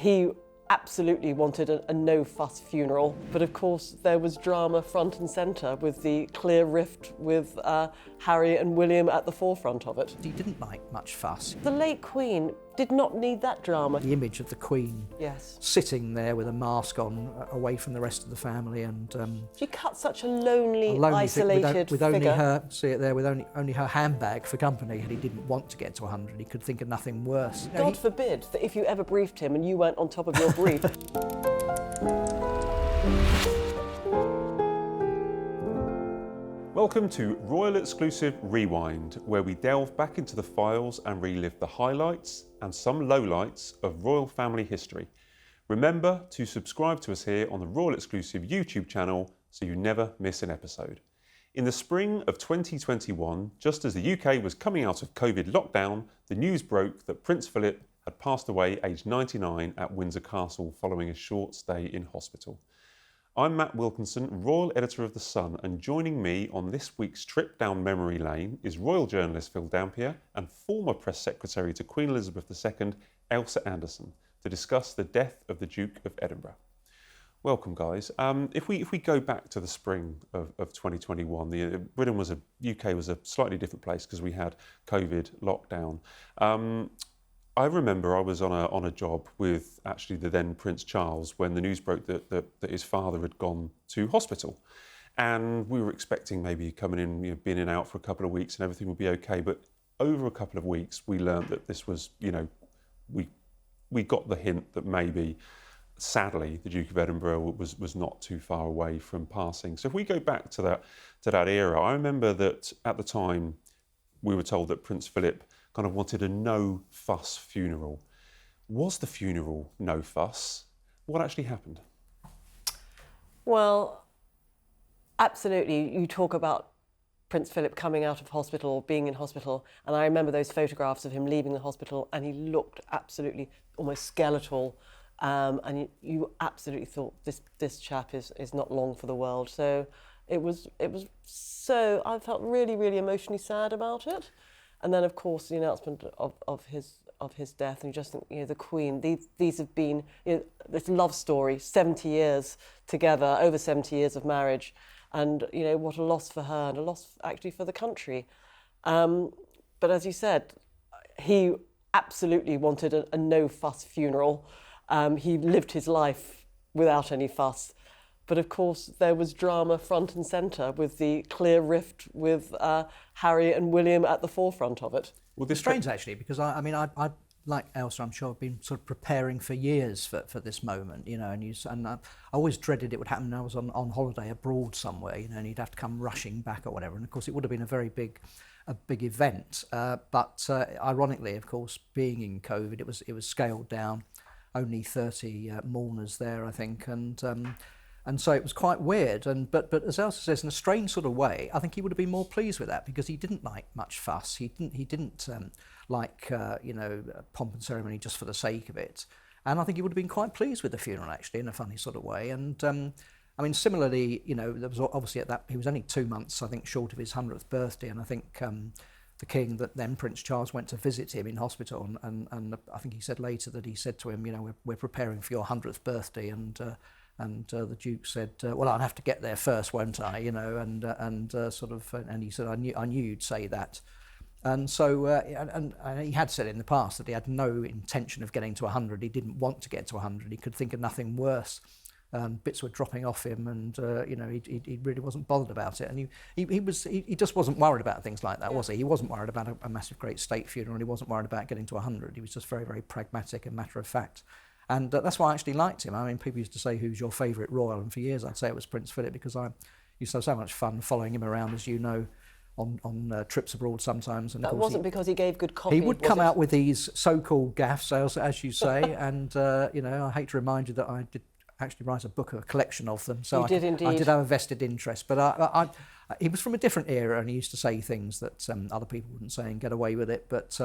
He absolutely wanted a no-fuss funeral, but of course there was drama front and centre with the clear rift with Harry and William at the forefront of it. He didn't like much fuss. The late Queen did not need that drama. The image of the Queen sitting there with a mask on, away from the rest of the family, and she cut such a lonely isolated with figure. Only her, see it there, with only her handbag for company, and he didn't want to get to 100. He could think of nothing worse. God forbid that if you ever briefed him and you weren't on top of your brief. Welcome to Royal Exclusive Rewind, where we delve back into the files and relive the highlights and some lowlights of royal family history. Remember to subscribe to us here on the Royal Exclusive YouTube channel so you never miss an episode. In the spring of 2021, just as the UK was coming out of COVID lockdown, the news broke that Prince Philip had passed away aged 99 at Windsor Castle following a short stay in hospital. I'm Matt Wilkinson, Royal Editor of The Sun, and joining me on this week's trip down memory lane is Royal journalist Phil Dampier and former Press Secretary to Queen Elizabeth II, Ailsa Anderson, to discuss the death of the Duke of Edinburgh. Welcome, guys. If we go back to the spring of 2021, UK was a slightly different place because we had COVID lockdown. I remember I was on a job with actually the then Prince Charles when the news broke that his father had gone to hospital, and we were expecting maybe coming in, being in and out for a couple of weeks and everything would be okay. But over a couple of weeks, we learned that this was, we got the hint that maybe, sadly, the Duke of Edinburgh was not too far away from passing. So if we go back to that era, I remember that at the time we were told that Prince Philip kind of wanted a no-fuss funeral. Was the funeral no fuss? What actually happened? Well, absolutely. You talk about Prince Philip coming out of hospital or being in hospital, and I remember those photographs of him leaving the hospital, and he looked absolutely almost skeletal, and you absolutely thought this chap is not long for the world. So it was so, I felt really, really emotionally sad about it. And then, of course, the announcement of his death, and you just think, the Queen. These have been this love story, 70 years together, over 70 years of marriage, and what a loss for her and a loss actually for the country. But as you said, he absolutely wanted a no-fuss funeral. He lived his life without any fuss. But of course, there was drama front and centre with the clear rift with Harry and William at the forefront of it. Well, it's strange actually, because I like Ailsa, I'm sure, I've been sort of preparing for years for this moment, and I always dreaded it would happen when I was on holiday abroad somewhere, and you'd have to come rushing back or whatever. And of course, it would have been a very big event. But ironically, of course, being in COVID, it was scaled down, only 30 mourners there, I think, and so it was quite weird, but as Ailsa says, in a strange sort of way, I think he would have been more pleased with that because he didn't like much fuss. He didn't like pomp and ceremony just for the sake of it, and I think he would have been quite pleased with the funeral actually, in a funny sort of way. And similarly, there was obviously he was only 2 months, I think, short of his 100th birthday, and I think the King, that then Prince Charles, went to visit him in hospital, and I think he said later that he said to him, we're preparing for your 100th birthday, and the Duke said, well, I'll have to get there first, won't I? And he said, I knew you'd say that. And so, and he had said in the past that he had no intention of getting to 100. He didn't want to get to 100. He could think of nothing worse. Bits were dropping off him, and he really wasn't bothered about it. And he just wasn't worried about things like that, was he? He wasn't worried about a massive, great state funeral. He wasn't worried about getting to 100. He was just very, very pragmatic and matter of fact. And that's why I actually liked him. I mean, people used to say, who's your favourite royal? And for years I'd say it was Prince Philip, because I used to have so much fun following him around, as you know, on trips abroad sometimes. And that wasn't because he gave good copy. He would come out with these so-called gaffes, as you say, and I hate to remind you that I did actually write a book, a collection of them. So you did indeed. I did have a vested interest, but he was from a different era, and he used to say things that other people wouldn't say and get away with it. But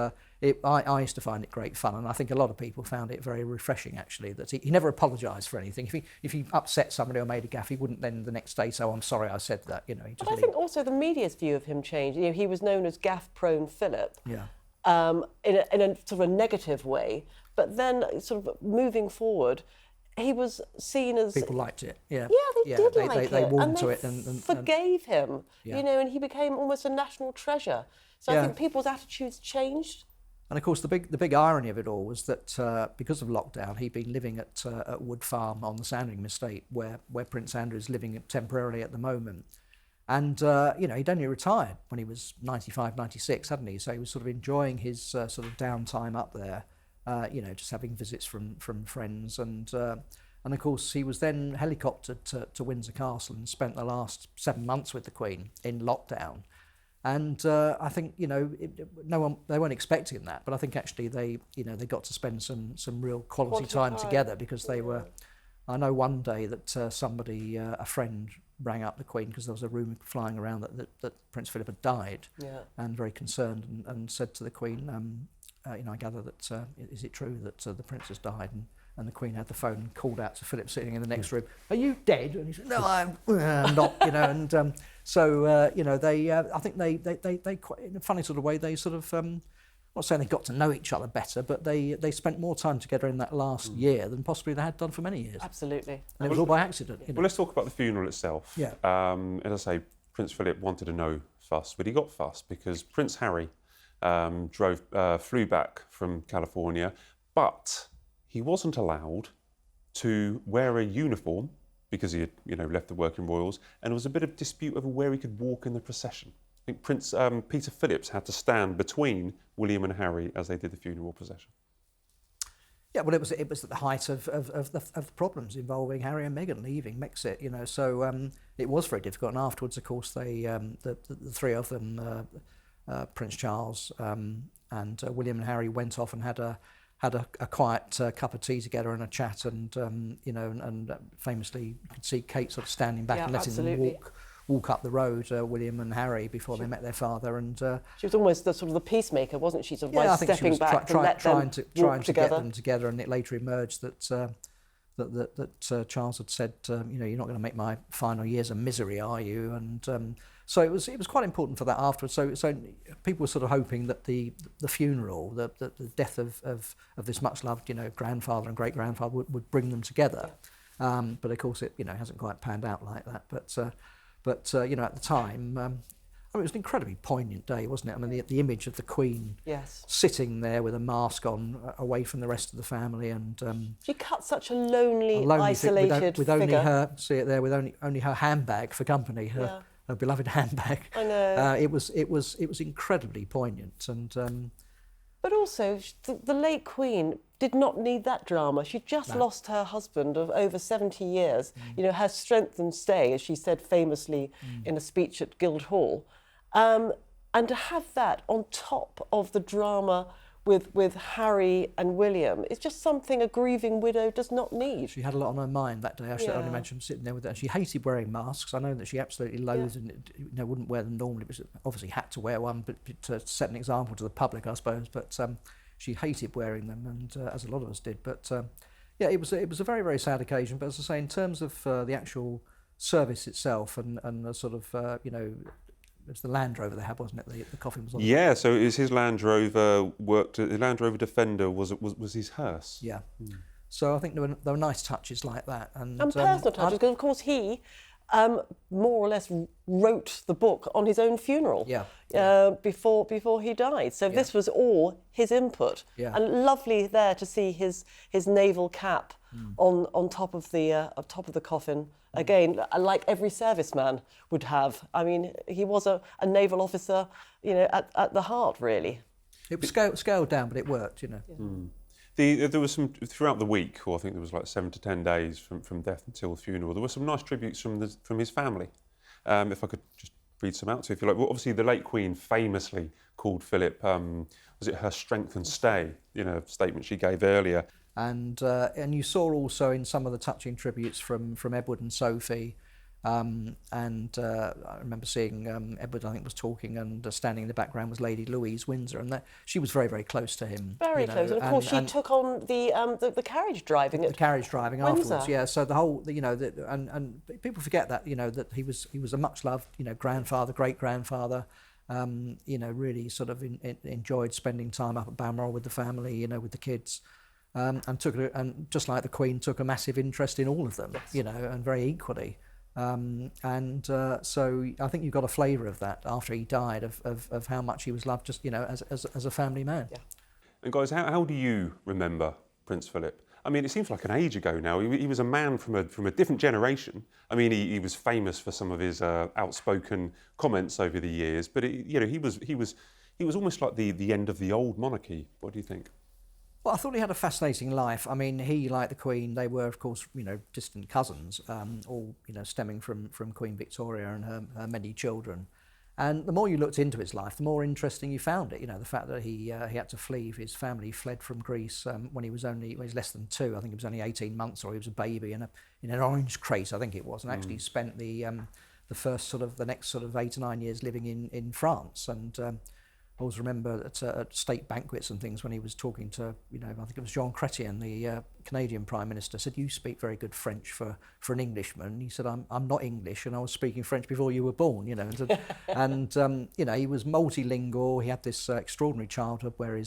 I used to find it great fun, and I think a lot of people found it very refreshing, actually, that he never apologised for anything. If he upset somebody or made a gaffe, he wouldn't then the next day say, "Oh, I'm sorry, I said that." But I think also the media's view of him changed. He was known as gaff-prone Philip. Yeah. In a sort of a negative way, But then, sort of moving forward, he was seen as People liked it. Yeah. yeah, they did like it. They warmed and to they it and forgave him. Yeah. You know, and he became almost a national treasure. So I Yeah. think people's attitudes changed. And of course, the big irony of it all was that because of lockdown, he'd been living at Wood Farm on the Sandringham estate, where Prince Andrew is living temporarily at the moment. And you know, he'd only retired when he was 95, 96, hadn't he? So he was sort of enjoying his sort of downtime up there. You know, just having visits from friends, and of course he was then helicoptered to Windsor Castle and spent the last 7 months with the Queen in lockdown. And I think, you know, they weren't expecting that, but I think actually they got to spend some real quality time together, because they were. I know one day that somebody, a friend, rang up the Queen because there was a rumour flying around that Prince Philip had died, and very concerned, and said to the Queen, you know, I gather that is it true that the Prince has died? And the Queen had the phone and called out to Philip sitting in the next room, "Are you dead?" And he said, "No, I'm not." You know, and so you know, they I think they quite, in a funny sort of way, they sort of I'm not saying they got to know each other better, but they spent more time together in that last year than possibly they had done for many years. Absolutely. And it was all by accident. You know? Well, let's talk about the funeral itself. Yeah. As I say, Prince Philip wanted a no fuss, but he got fuss because Prince Harry flew back from California, but he wasn't allowed to wear a uniform because he had, you know, left the working royals, and there was a bit of dispute over where he could walk in the procession. I think Prince Peter Phillips had to stand between William and Harry as they did the funeral procession. Yeah, well, it was at the height of the problems involving Harry and Meghan leaving Mexit, you know. So it was very difficult. And afterwards, of course, they the three of them, Prince Charles and William and Harry, went off and had a quiet cup of tea together and a chat, and you know, and famously you could see Kate sort of standing back and letting them walk up the road, William and Harry, before they met their father. And she was almost the sort of the peacemaker, wasn't she? Sort of yeah, by I think stepping back and let them trying to together. get them together. And it later emerged that Charles had said, you know, you're not going to make my final years a misery, are you? And so it was quite important for that afterwards. So people were sort of hoping that the funeral, the death of this much loved, you know, grandfather and great grandfather would bring them together. But of course it, you know, hasn't quite panned out like that. But you know, at the time, I mean, it was an incredibly poignant day, wasn't it? I mean, the image of the Queen sitting there with a mask on, away from the rest of the family, and she cut such a lonely isolated with figure. only her, see it there, with only her handbag for company, her beloved handbag. I know. It was incredibly poignant, and but also the late Queen did not need that drama. She just lost her husband of over 70 years. You know, her strength and stay, as she said famously in a speech at Guildhall. And to have that on top of the drama with Harry and William, it's just something a grieving widow does not need. she had a lot on her mind that day. I should only mention sitting there with her. And she hated wearing masks. I know that she absolutely loathed and, you know, wouldn't wear them normally, but she obviously had to wear one, but to set an example to the public, I suppose. But she hated wearing them, and as a lot of us did. But yeah, it was a very, very sad occasion. But as I say, in terms of the actual service itself and the sort of you know, it was the Land Rover they had, wasn't it? The coffin was on. Yeah, so it was his Land Rover. The Land Rover Defender was his hearse. Yeah. So I think there were nice touches like that, and personal touches, because of course he more or less wrote the book on his own funeral. Before he died. So this was all his input. And lovely there to see his naval cap on top of the coffin. Again, like every serviceman would have. I mean, he was a naval officer, you know, at the heart, really. It was scaled down, but it worked, you know. There was some throughout the week, or I think there was like 7 to 10 days from death until the funeral. There were some nice tributes from his family. If I could just read some out to you, if you like. Well, obviously, the late Queen famously called Philip, was it her strength and stay? You know, a statement she gave earlier. And you saw also in some of the touching tributes from Edward and Sophie. I remember seeing Edward, I think, was talking, and standing in the background was Lady Louise Windsor, and she was very, very close to him. Very close, and of course she took on the carriage driving. The carriage driving Windsor. Afterwards, yeah. So the whole, you know, and people forget that, you know, that he was a much loved, you know, grandfather, great grandfather. You know, really sort of enjoyed spending time up at Balmoral with the family, you know, with the kids. and just like the Queen, took a massive interest in all of them, you know, and very equally. So I think you got a flavour of that after he died, of how much he was loved, just, you know, as a family man. Yeah. And guys, how do you remember Prince Philip? I mean, it seems like an age ago now. He was a man from a different generation. I mean, he was famous for some of his outspoken comments over the years, but you know, he was almost like the end of the old monarchy. What do you think? Well, I thought he had a fascinating life. I mean, he, like the Queen, they were, of course, you know, distant cousins, all, you know, stemming from Queen Victoria and her many children. And the more you looked into his life, the more interesting you found it. You know, the fact that he had to flee, his family fled from Greece when he was less than 2. I think he was only 18 months, or he was a baby in an orange crate, I think it was, and actually spent the next 8 or 9 years living in France. And I always remember at state banquets and things when he was talking to, you know, I think it was Jean Chrétien, the Canadian Prime Minister, said, "You speak very good French for an Englishman." And he said, I'm not English, and I was speaking French before you were born, you know. And you know, he was multilingual. He had this extraordinary childhood where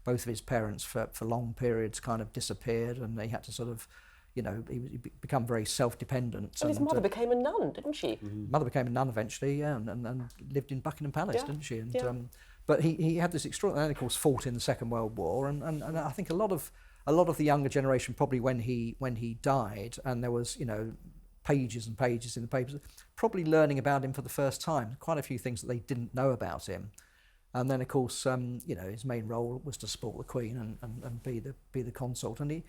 both of his parents for long periods kind of disappeared, and they had to sort of, you know, he become very self-dependent. And his mother became a nun, didn't she? Mother became a nun eventually, yeah, and lived in Buckingham Palace, didn't she? And yeah. But he had this extraordinary, and of course fought in the Second World War, and I think a lot of the younger generation, probably when he died, and there was, you know, pages and pages in the papers, probably learning about him for the first time. Quite a few things that they didn't know about him. And then, of course, you know, his main role was to support the Queen and be the consort. And there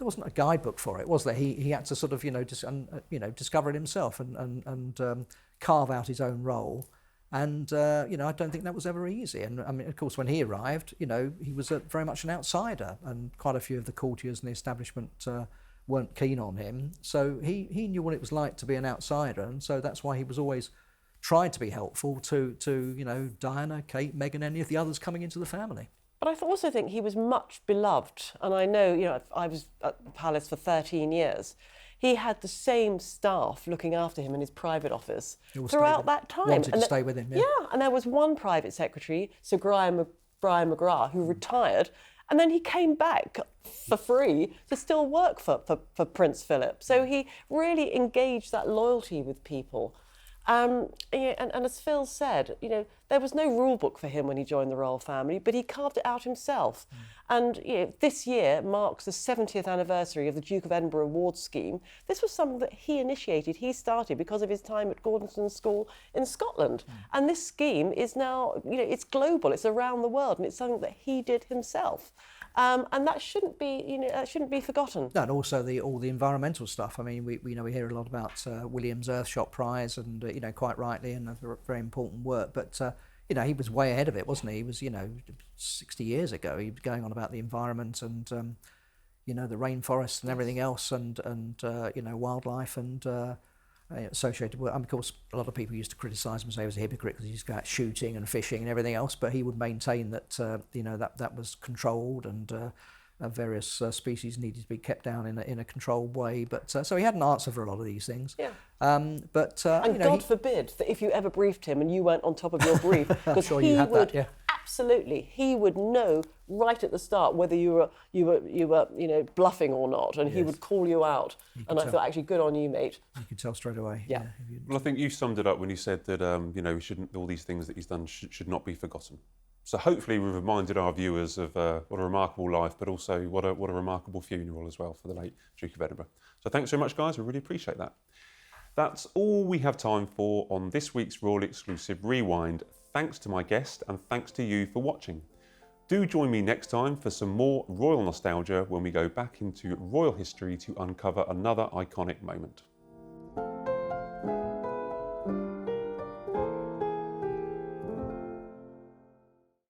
wasn't a guidebook for it, was there? He had to sort of, you know, discover it himself and carve out his own role. And you know, I don't think that was ever easy. And I mean, of course, when he arrived, you know, he was very much an outsider, and quite a few of the courtiers and the establishment weren't keen on him. So he knew what it was like to be an outsider, and so that's why he was always tried to be helpful to you know, Diana, Kate, Meghan, any of the others coming into the family. But I also think he was much beloved. And I know, you know, I was at the palace for 13 years. He had the same staff looking after him in his private office throughout that time. Wanted to stay with him, yeah. Yeah, and there was one private secretary, Sir Brian McGrath, who retired, and then he came back for free to still work for Prince Philip. So he really engaged that loyalty with people. And as Phil said, you know, there was no rule book for him when he joined the royal family, but he carved it out himself. And you know, this year marks the 70th anniversary of the Duke of Edinburgh Awards scheme. This was something that he initiated, he started because of his time at Gordonstoun School in Scotland. And this scheme is now, you know, it's global, it's around the world, and it's something that he did himself. And that shouldn't be, you know, forgotten. No, and also all the environmental stuff. I mean, we know we hear a lot about William's Earthshot Prize, and you know, quite rightly, and very important work. But you know, he was way ahead of it, wasn't he? He was, you know, 60 years ago. He was going on about the environment and you know, the rainforests and everything else, and you know, wildlife and associated with. Of course, a lot of people used to criticise him and say he was a hypocrite because he used to go out shooting and fishing and everything else, but he would maintain that you know, that was controlled, and various species needed to be kept down in a controlled way. But so he had an answer for a lot of these things. Yeah. And you know, God forbid that if you ever briefed him and you weren't on top of your brief, because sure he you had would that, yeah. Absolutely, he would know right at the start whether you were you know, bluffing or not, and he would call you out. And I thought, actually, good on you, mate. You could tell straight away. Yeah. Well, I think you summed it up when you said that you know, all these things that he's done should not be forgotten. So hopefully we've reminded our viewers of what a remarkable life, but also what a remarkable funeral as well for the late Duke of Edinburgh. So thanks so much, guys. We really appreciate that. That's all we have time for on this week's Royal Exclusive Rewind. Thanks to my guest, and thanks to you for watching. Do join me next time for some more royal nostalgia when we go back into royal history to uncover another iconic moment.